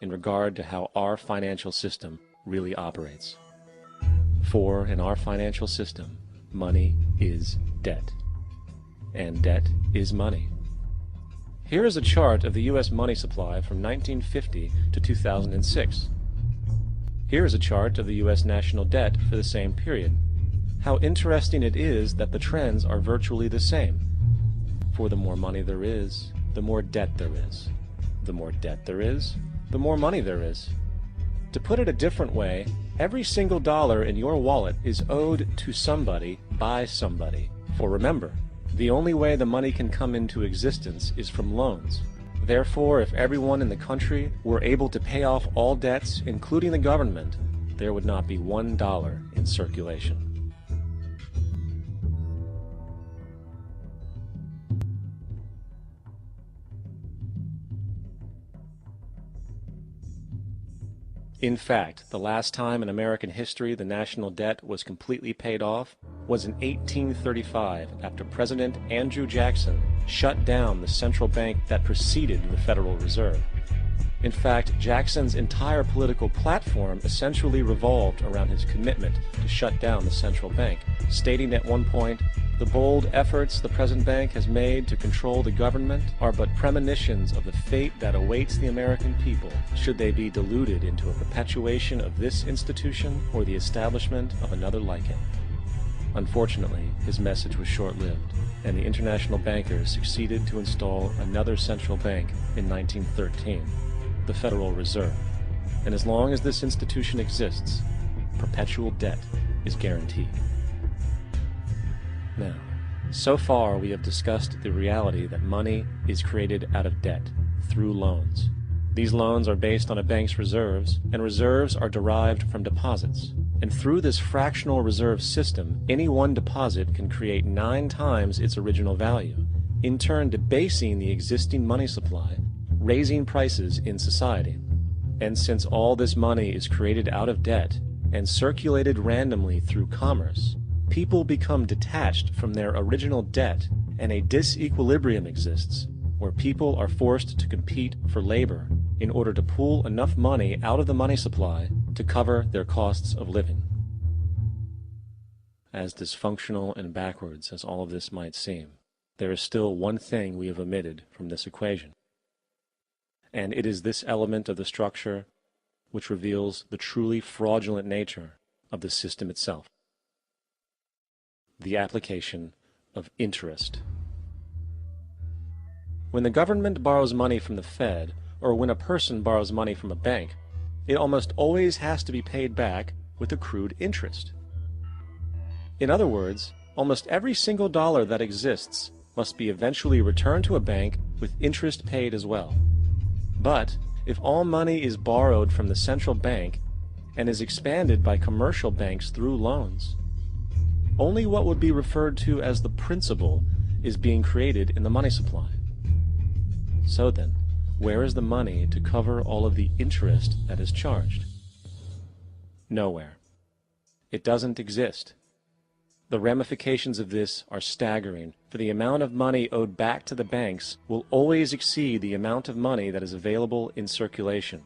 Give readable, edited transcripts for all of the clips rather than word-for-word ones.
in regard to how our financial system really operates. For in our financial system, money is debt, and debt is money. Here is a chart of the U.S. money supply from 1950 to 2006. Here is a chart of the U.S. national debt for the same period. How interesting it is that the trends are virtually the same. For the more money there is, the more debt there is. The more debt there is, the more money there is. To put it a different way, every single dollar in your wallet is owed to somebody by somebody. For remember, the only way the money can come into existence is from loans. Therefore, if everyone in the country were able to pay off all debts, including the government, there would not be $1 in circulation. In fact, the last time in American history the national debt was completely paid off was in 1835 after President Andrew Jackson shut down the central bank that preceded the Federal Reserve. In fact, Jackson's entire political platform essentially revolved around his commitment to shut down the central bank, stating at one point, "The bold efforts the present bank has made to control the government are but premonitions of the fate that awaits the American people should they be deluded into a perpetuation of this institution or the establishment of another like it." Unfortunately, his message was short-lived, and the international bankers succeeded to install another central bank in 1913, the Federal Reserve. And as long as this institution exists, perpetual debt is guaranteed. Now, so far we have discussed the reality that money is created out of debt, through loans. These loans are based on a bank's reserves, and reserves are derived from deposits. And through this fractional reserve system, any one deposit can create 9 times its original value, in turn debasing the existing money supply, raising prices in society. And since all this money is created out of debt and circulated randomly through commerce, people become detached from their original debt, and a disequilibrium exists, where people are forced to compete for labor in order to pull enough money out of the money supply to cover their costs of living. As dysfunctional and backwards as all of this might seem, there is still one thing we have omitted from this equation. And it is this element of the structure which reveals the truly fraudulent nature of the system itself: the application of interest. When the government borrows money from the Fed, or when a person borrows money from a bank, it almost always has to be paid back with accrued interest. In other words, almost every single dollar that exists must be eventually returned to a bank with interest paid as well. But if all money is borrowed from the central bank and is expanded by commercial banks through loans, only what would be referred to as the principal is being created in the money supply. So then, where is the money to cover all of the interest that is charged? Nowhere. It doesn't exist. The ramifications of this are staggering, for the amount of money owed back to the banks will always exceed the amount of money that is available in circulation.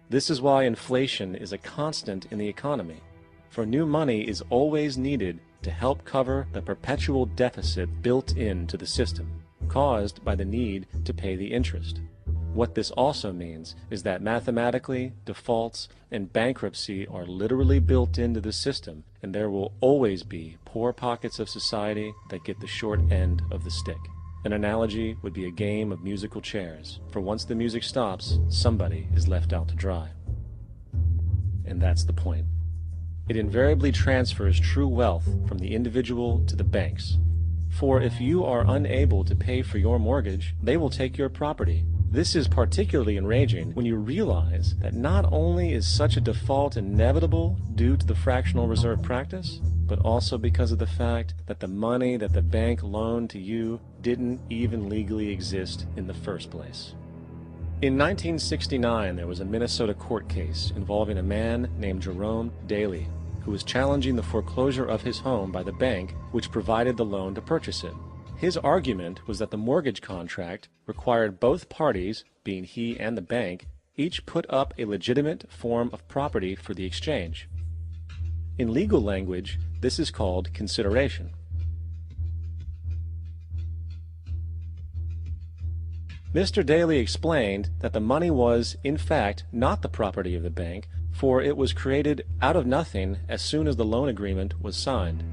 This is why inflation is a constant in the economy, for new money is always needed to help cover the perpetual deficit built into the system, caused by the need to pay the interest. What this also means is that mathematically, defaults and bankruptcy are literally built into the system, and there will always be poor pockets of society that get the short end of the stick. An analogy would be a game of musical chairs, for once the music stops, somebody is left out to dry. And that's the point. It invariably transfers true wealth from the individual to the banks. For if you are unable to pay for your mortgage, they will take your property. This is particularly enraging when you realize that not only is such a default inevitable due to the fractional reserve practice, but also because of the fact that the money that the bank loaned to you didn't even legally exist in the first place. In 1969, there was a Minnesota court case involving a man named Jerome Daly, who was challenging the foreclosure of his home by the bank which provided the loan to purchase it. His argument was that the mortgage contract required both parties, being he and the bank, each put up a legitimate form of property for the exchange. In legal language, this is called consideration. Mr. Daly explained that the money was, in fact, not the property of the bank, for it was created out of nothing as soon as the loan agreement was signed.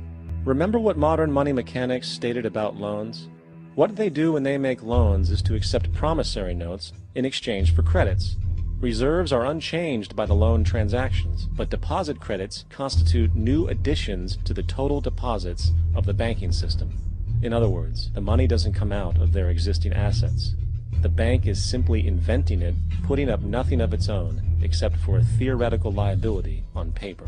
Remember what modern money mechanics stated about loans? What they do when they make loans is to accept promissory notes in exchange for credits. Reserves are unchanged by the loan transactions, but deposit credits constitute new additions to the total deposits of the banking system. In other words, the money doesn't come out of their existing assets. The bank is simply inventing it, putting up nothing of its own, except for a theoretical liability on paper.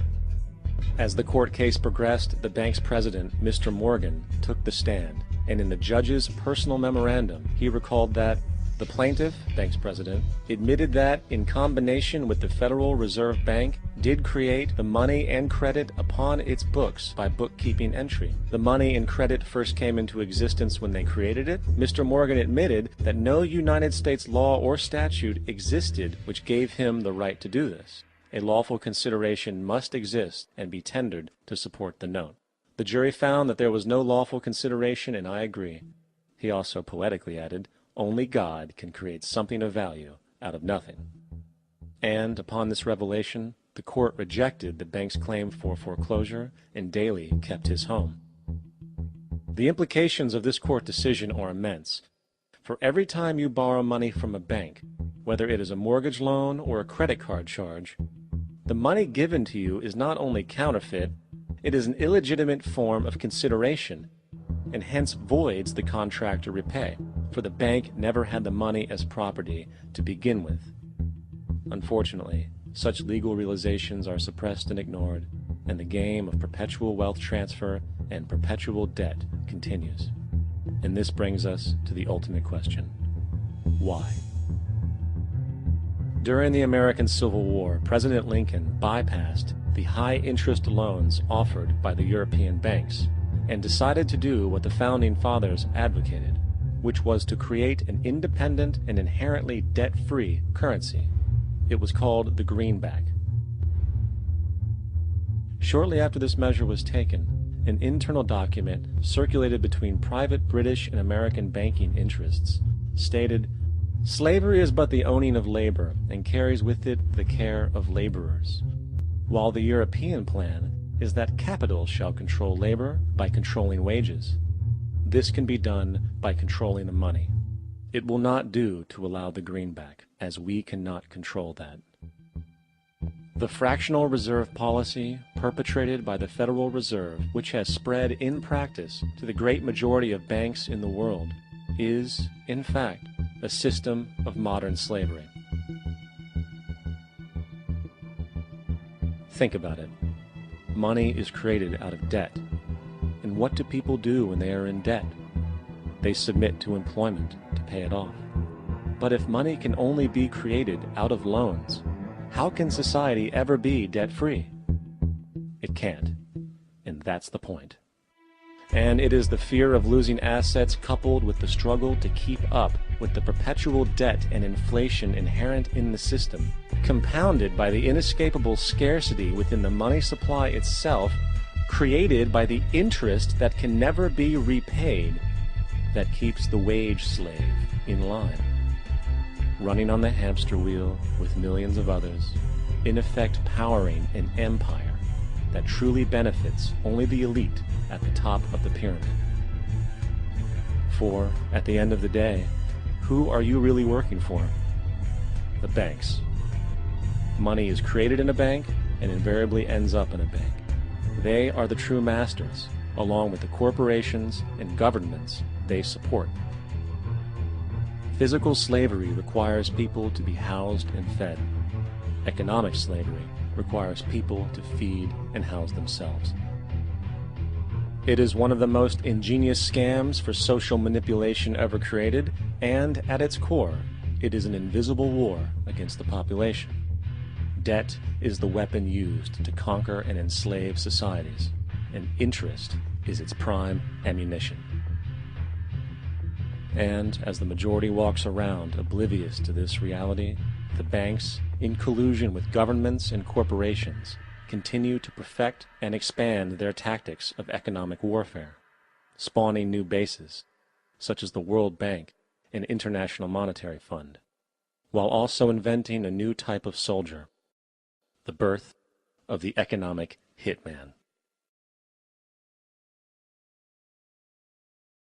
As the court case progressed, the bank's president, Mr. Morgan, took the stand, and in the judge's personal memorandum, he recalled that the plaintiff, bank's president, admitted that, in combination with the Federal Reserve Bank, did create the money and credit upon its books by bookkeeping entry. The money and credit first came into existence when they created it. Mr. Morgan admitted that no United States law or statute existed which gave him the right to do this. A lawful consideration must exist and be tendered to support the note. The jury found that there was no lawful consideration, and I agree. He also poetically added, "Only God can create something of value out of nothing." And upon this revelation, the court rejected the bank's claim for foreclosure, and Daly kept his home. The implications of this court decision are immense. For every time you borrow money from a bank, whether it is a mortgage loan or a credit card charge, the money given to you is not only counterfeit, it is an illegitimate form of consideration, and hence voids the contract to repay, for the bank never had the money as property to begin with. Unfortunately, such legal realizations are suppressed and ignored, and the game of perpetual wealth transfer and perpetual debt continues. And this brings us to the ultimate question: why? During the American Civil War, President Lincoln bypassed the high-interest loans offered by the European banks and decided to do what the Founding Fathers advocated, which was to create an independent and inherently debt-free currency. It was called the greenback. Shortly after this measure was taken, an internal document circulated between private British and American banking interests stated, "Slavery is but the owning of labor, and carries with it the care of laborers, while the European plan is that capital shall control labor by controlling wages. This can be done by controlling the money. It will not do to allow the greenback, as we cannot control that." The fractional reserve policy perpetrated by the Federal Reserve, which has spread in practice to the great majority of banks in the world, is, in fact, a system of modern slavery. Think about it. Money is created out of debt. And what do people do when they are in debt? They submit to employment to pay it off. But if money can only be created out of loans, how can society ever be debt-free? It can't. And that's the point. And it is the fear of losing assets coupled with the struggle to keep up with the perpetual debt and inflation inherent in the system, compounded by the inescapable scarcity within the money supply itself, created by the interest that can never be repaid, that keeps the wage slave in line, running on the hamster wheel with millions of others, in effect powering an empire that truly benefits only the elite at the top of the pyramid. For, at the end of the day, who are you really working for? The banks. Money is created in a bank and invariably ends up in a bank. They are the true masters, along with the corporations and governments they support. Physical slavery requires people to be housed and fed. Economic slavery requires people to feed and house themselves. It is one of the most ingenious scams for social manipulation ever created, and at its core, it is an invisible war against the population. Debt is the weapon used to conquer and enslave societies, and interest is its prime ammunition. And as the majority walks around oblivious to this reality, the banks, in collusion with governments and corporations, continue to perfect and expand their tactics of economic warfare, spawning new bases, such as the World Bank and International Monetary Fund, while also inventing a new type of soldier, the birth of the economic hitman.